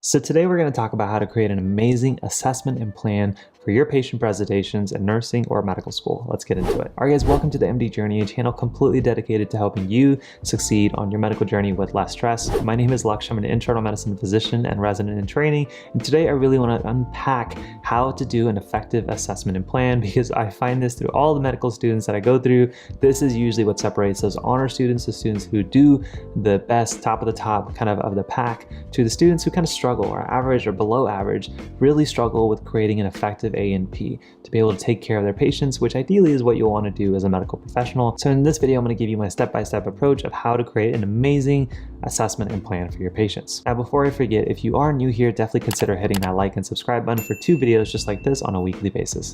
So today we're going to talk about how to create an amazing assessment and plan for your patient presentations in nursing or medical school. Let's get into it. All right, guys, welcome to the MD Journey, a channel completely dedicated to helping you succeed on your medical journey with less stress. My name is Laksh. I'm an internal medicine physician and resident in training. And today I really want to unpack how to do an effective assessment and plan, because I find this through all the medical students that I go through. This is usually what separates those honor students, the students who do the best, top of the top kind of the pack, to the students who kind of struggle or average or below average, really struggle with creating an effective A&P to be able to take care of their patients, which ideally is what you'll want to do as a medical professional. So in this video, I'm going to give you my step-by-step approach of how to create an amazing assessment and plan for your patients. Now, before I forget, if you are new here, definitely consider hitting that like and subscribe button for 2 videos just like this on a weekly basis.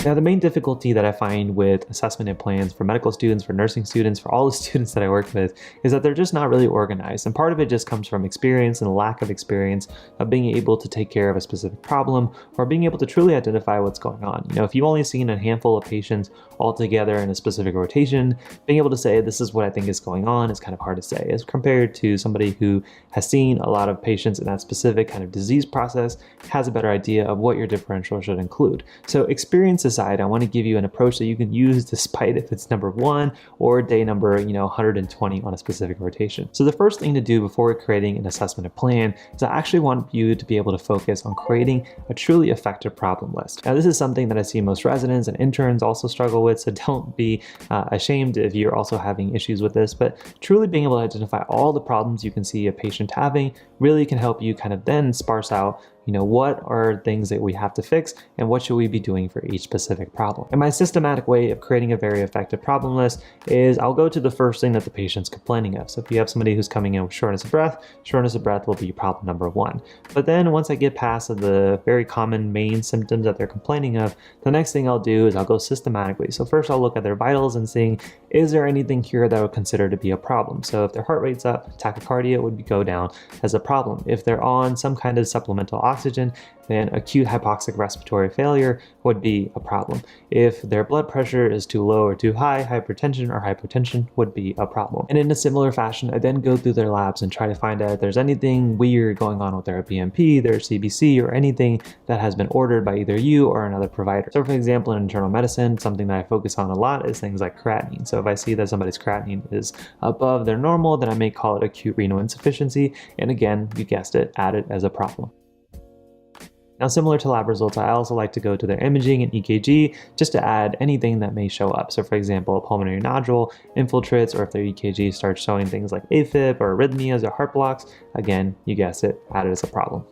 Now, the main difficulty that I find with assessment and plans for medical students, for nursing students, for all the students that I work with, is that they're just not really organized. And part of it just comes from experience and lack of experience of being able to take care of a specific problem or being able to truly identify what's going on. You know, if you've only seen a handful of patients all together in a specific rotation, being able to say, this is what I think is going on, is kind of hard to say, as compared to somebody who has seen a lot of patients in that specific kind of disease process, has a better idea of what your differential should include. So experience aside, I want to give you an approach that you can use despite if it's number 1 or day number 120 on a specific rotation. So the first thing to do before creating an assessment and plan is I actually want you to be able to focus on creating a truly effective problem list. Now, this is something that I see most residents and interns also struggle with, so don't be ashamed if you're also having issues with this, but truly being able to identify all the problems you can see a patient having really can help you kind of then sparse out what are things that we have to fix and what should we be doing for each specific problem. And my systematic way of creating a very effective problem list is I'll go to the first thing that the patient's complaining of. So if you have somebody who's coming in with shortness of breath will be problem number 1. But then once I get past the very common main symptoms that they're complaining of, the next thing I'll do is I'll go systematically. So first I'll look at their vitals and seeing, is there anything here that I would consider to be a problem? So if their heart rate's up, tachycardia would go down as a problem. If they're on some kind of supplemental oxygen, then acute hypoxic respiratory failure would be a problem. If their blood pressure is too low or too high, hypertension or hypotension would be a problem. And in a similar fashion, I then go through their labs and try to find out if there's anything weird going on with their BMP, their CBC, or anything that has been ordered by either you or another provider. So for example, in internal medicine, something that I focus on a lot is things like creatinine. So if I see that somebody's creatinine is above their normal, then I may call it acute renal insufficiency. And again, you guessed it, add it as a problem. Now, similar to lab results, I also like to go to their imaging and EKG just to add anything that may show up. So for example, a pulmonary nodule, infiltrates, or if their EKG starts showing things like AFib or arrhythmias or heart blocks, again, you guessed it, add it as a problem.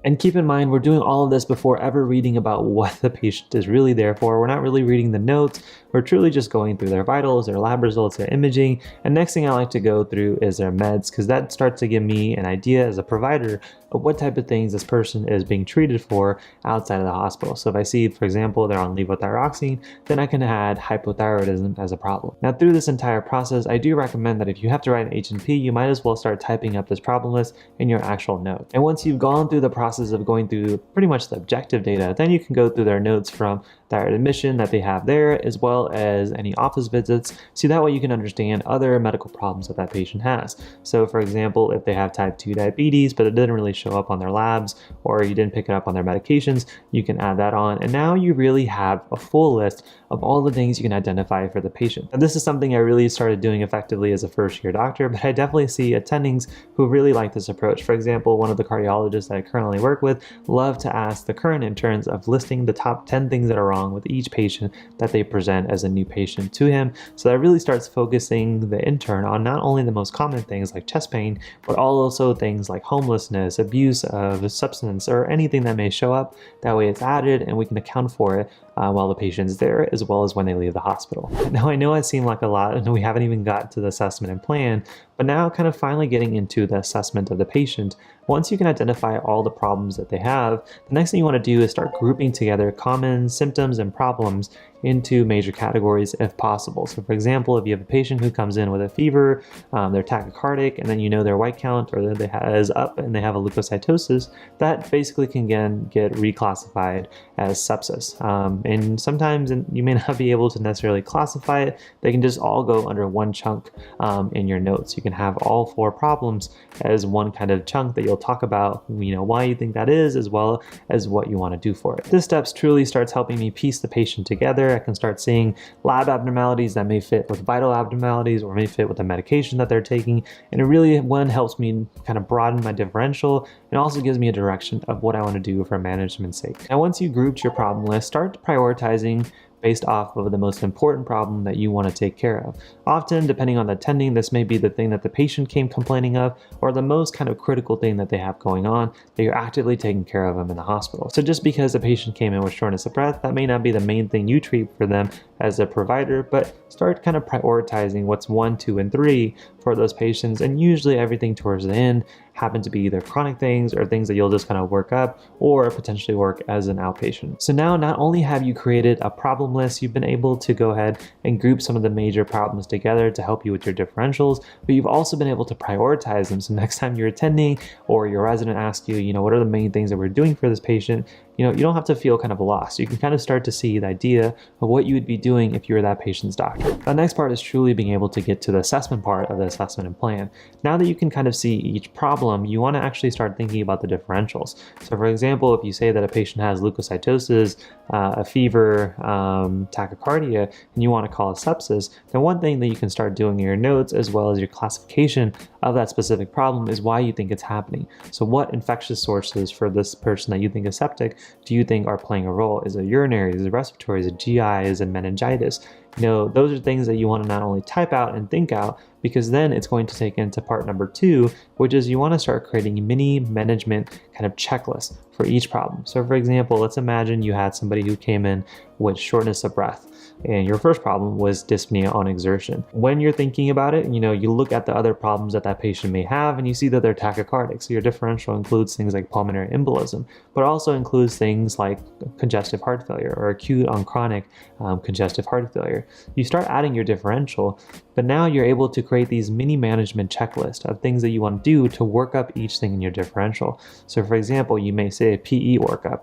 And keep in mind, we're doing all of this before ever reading about what the patient is really there for. We're not really reading the notes. We're truly just going through their vitals, their lab results, their imaging. And next thing I like to go through is their meds, because that starts to give me an idea as a provider of what type of things this person is being treated for outside of the hospital. So if I see, for example, they're on levothyroxine, then I can add hypothyroidism as a problem. Now, through this entire process, I do recommend that if you have to write an H&P, you might as well start typing up this problem list in your actual note. And once you've gone through the process of going through pretty much the objective data, then you can go through their notes from their admission that they have there, as well as any office visits. So that way you can understand other medical problems that patient has. So for example, if they have type 2 diabetes, but it didn't really show up on their labs, or you didn't pick it up on their medications, you can add that on. And now you really have a full list of all the things you can identify for the patient. And this is something I really started doing effectively as a first-year doctor, but I definitely see attendings who really like this approach. For example, one of the cardiologists that I currently work with love to ask the current interns of listing the top 10 things that are wrong with each patient that they present as a new patient to him. So that really starts focusing the intern on not only the most common things like chest pain, but also things like homelessness, abuse of substance, or anything that may show up. That way it's added and we can account for it while the patient's there, as well as when they leave the hospital. Now, I know I seem like a lot and we haven't even got to the assessment and plan, but now kind of finally getting into the assessment of the patient. Once you can identify all the problems that they have, the next thing you want to do is start grouping together common symptoms and problems into major categories if possible. So for example, if you have a patient who comes in with a fever, they're tachycardic, and then you know their white count or they is up and they have a leukocytosis, that basically can get reclassified as sepsis. And sometimes you may not be able to necessarily classify it. They can just all go under one chunk in your notes. You can have all 4 problems as one kind of chunk that you'll talk about, why you think that is, as well as what you want to do for it. This steps truly starts helping me piece the patient together. I can start seeing lab abnormalities that may fit with vital abnormalities or may fit with the medication that they're taking. And it really, helps me kind of broaden my differential and also gives me a direction of what I want to do for management's sake. Now, once you grouped your problem list, start prioritizing based off of the most important problem that you want to take care of. Often, depending on the attending, this may be the thing that the patient came complaining of, or the most kind of critical thing that they have going on that you're actively taking care of them in the hospital. So just because a patient came in with shortness of breath, that may not be the main thing you treat for them as a provider, but start kind of prioritizing what's 1, 2, and 3 for those patients. And usually everything towards the end happen to be either chronic things or things that you'll just kind of work up or potentially work as an outpatient. So now not only have you created a problem list, you've been able to go ahead and group some of the major problems together to help you with your differentials, but you've also been able to prioritize them. So next time you're attending or your resident asks you, what are the main things that we're doing for this patient, you don't have to feel kind of lost. You can kind of start to see the idea of what you would be doing if you were that patient's doctor. The next part is truly being able to get to the assessment part of the assessment and plan. Now that you can kind of see each problem, you want to actually start thinking about the differentials. So for example, if you say that a patient has leukocytosis, a fever, tachycardia, and you want to call it sepsis, then one thing that you can start doing in your notes as well as your classification of that specific problem is why you think it's happening. So what infectious sources for this person that you think is septic do you think are playing a role? Is it urinary? Is it respiratory? Is it GI? Is it meningitis? Those are things that you want to not only type out and think out, because then it's going to take into part number 2, which is you want to start creating mini management kind of checklists for each problem. So for example, let's imagine you had somebody who came in with shortness of breath, and your first problem was dyspnea on exertion. When you're thinking about it, you look at the other problems that that patient may have and you see that they're tachycardic. So your differential includes things like pulmonary embolism, but also includes things like congestive heart failure or acute on chronic congestive heart failure. You start adding your differential, but now you're able to create these mini management checklists of things that you want to do to work up each thing in your differential. So for example, you may say a PE workup,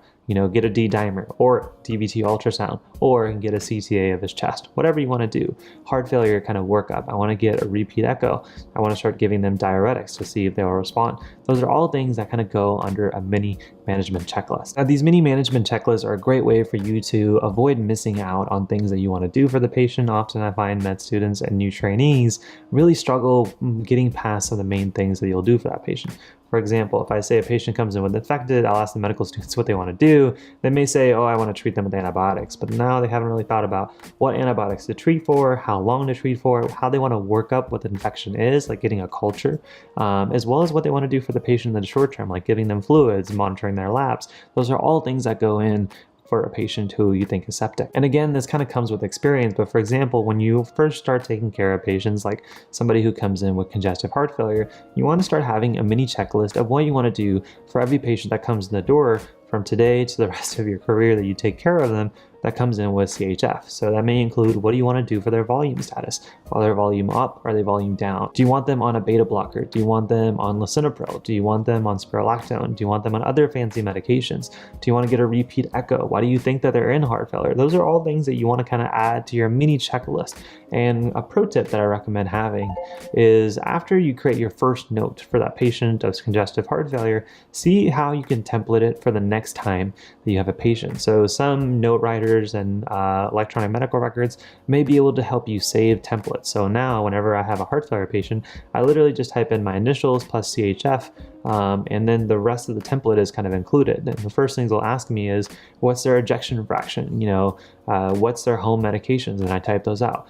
get a D dimer or DVT ultrasound, or get a CTA of his chest, whatever you want to do. Heart failure kind of workup. I want to get a repeat echo. I want to start giving them diuretics to see if they will respond. Those are all things that kind of go under a mini management checklist. Now, these mini management checklists are a great way for you to avoid missing out on things that you want to do for the patient. Often I find med students and new trainees really struggle getting past some of the main things that you'll do for that patient. For example, if I say a patient comes in with infected, I'll ask the medical students what they want to do. They may say, I want to treat them with antibiotics, but now they haven't really thought about what antibiotics to treat for, how long to treat for, how they want to work up what the infection is, like getting a culture, as well as what they want to do for the patient in the short term, like giving them fluids, monitoring their labs. Those are all things that go in for a patient who you think is septic. And again, this kind of comes with experience, but for example, when you first start taking care of patients like somebody who comes in with congestive heart failure, you want to start having a mini checklist of what you want to do for every patient that comes in the door from today to the rest of your career that you take care of them that comes in with CHF. So that may include, what do you want to do for their volume status? Are their volume up? Are they volume down? Do you want them on a beta blocker? Do you want them on lisinopril? Do you want them on spironolactone? Do you want them on other fancy medications? Do you want to get a repeat echo? Why do you think that they're in heart failure? Those are all things that you want to kind of add to your mini checklist. And a pro tip that I recommend having is, after you create your first note for that patient of congestive heart failure, see how you can template it for the next time that you have a patient. So some note writers and electronic medical records may be able to help you save templates. So now whenever I have a heart failure patient, I literally just type in my initials plus CHF, and then the rest of the template is kind of included. And the first things they'll ask me is, what's their ejection fraction? What's their home medications? And I type those out.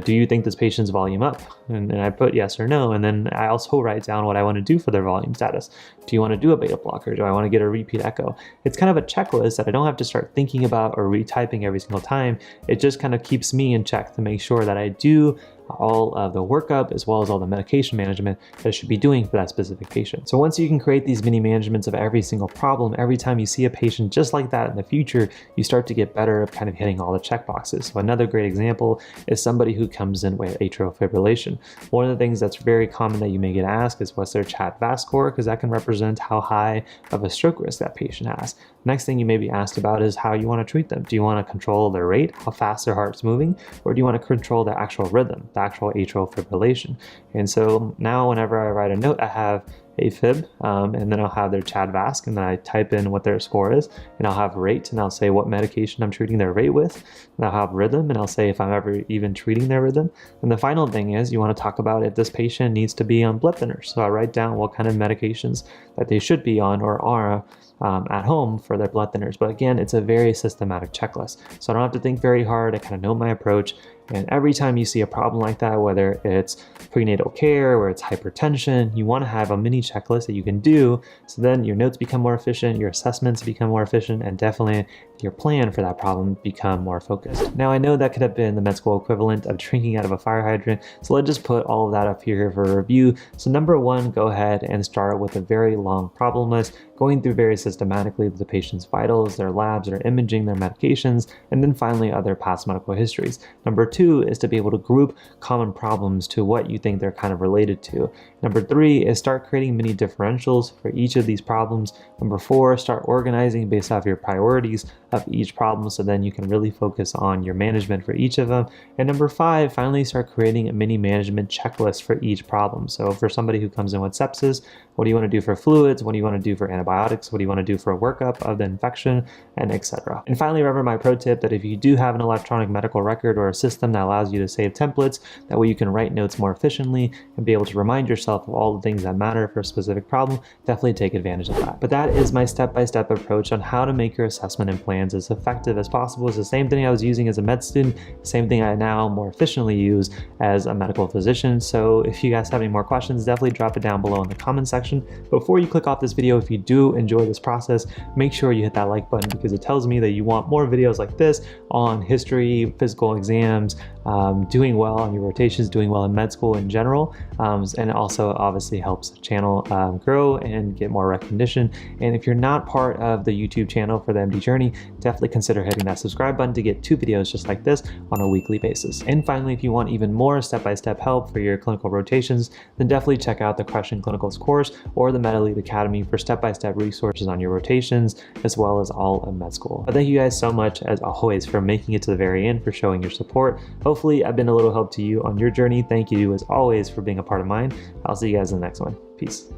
Do you think this patient's volume up? And I put yes or no. And then I also write down what I want to do for their volume status. Do you want to do a beta blocker? Do I want to get a repeat echo? It's kind of a checklist that I don't have to start thinking about or retyping every single time. It just kind of keeps me in check to make sure that I do all of the workup as well as all the medication management that it should be doing for that specific patient. So once you can create these mini managements of every single problem, every time you see a patient just like that in the future, you start to get better at kind of hitting all the check boxes. So another great example is somebody who comes in with atrial fibrillation. One of the things that's very common that you may get asked is what's their CHA2DS2-VASc score, because that can represent how high of a stroke risk that patient has. Next thing you may be asked about is how you want to treat them. Do you want to control their rate, how fast their heart's moving, or do you want to control their actual rhythm, the actual atrial fibrillation? And so now whenever I write a note, I have AFib, and then I'll have their CHA2DS2-VASc, and then I type in what their score is, and I'll have rate, and I'll say what medication I'm treating their rate with, and I'll have rhythm, and I'll say if I'm ever even treating their rhythm. And the final thing is you want to talk about if this patient needs to be on blood thinners. So I write down what kind of medications that they should be on or are at home for their blood thinners. But again, it's a very systematic checklist. So I don't have to think very hard. I kind of know my approach. And every time you see a problem like that, whether it's prenatal care or it's hypertension, you want to have a mini checklist that you can do. So then your notes become more efficient, your assessments become more efficient, and definitely your plan for that problem become more focused. Now I know that could have been the med school equivalent of drinking out of a fire hydrant. So let's just put all of that up here for review. So number one, go ahead and start with a very long problem list, going through very systematically the patient's vitals, their labs, their imaging, their medications, and then finally other past medical histories. Number two is to be able to group common problems to what you think they're kind of related to. Number three is start creating mini differentials for each of these problems. Number four, start organizing based off your priorities of each problem, so then you can really focus on your management for each of them. And number five, finally start creating a mini management checklist for each problem. So for somebody who comes in with sepsis, what do you want to do for fluids? What do you want to do for antibiotics? What do you want to do for a workup of the infection, and etc. And finally, remember my pro tip that if you do have an electronic medical record or a system that allows you to save templates, that way you can write notes more efficiently and be able to remind yourself of all the things that matter for a specific problem, definitely take advantage of that. But that is my step-by-step approach on how to make your assessment and plans as effective as possible. It's the same thing I was using as a med student, same thing I now more efficiently use as a medical physician. So if you guys have any more questions, definitely drop it down below in the comment section. Before you click off this video, if you do enjoy this process, make sure you hit that like button, because it tells me that you want more videos like this on history, physical exams, doing well on your rotations, doing well in med school in general, and it also obviously helps the channel grow and get more recognition. And if you're not part of the YouTube channel for the MD Journey, definitely consider hitting that subscribe button to get 2 videos just like this on a weekly basis. And finally, if you want even more step-by-step help for your clinical rotations, then definitely check out the Crushing Clinicals course or the MedElite Academy for step-by-step resources on your rotations, as well as all of med school. But thank you guys so much, as always, for making it to the very end, for showing your support. Hopefully I've been a little help to you on your journey. Thank you as always for being a part of mine. I'll see you guys in the next one. Peace.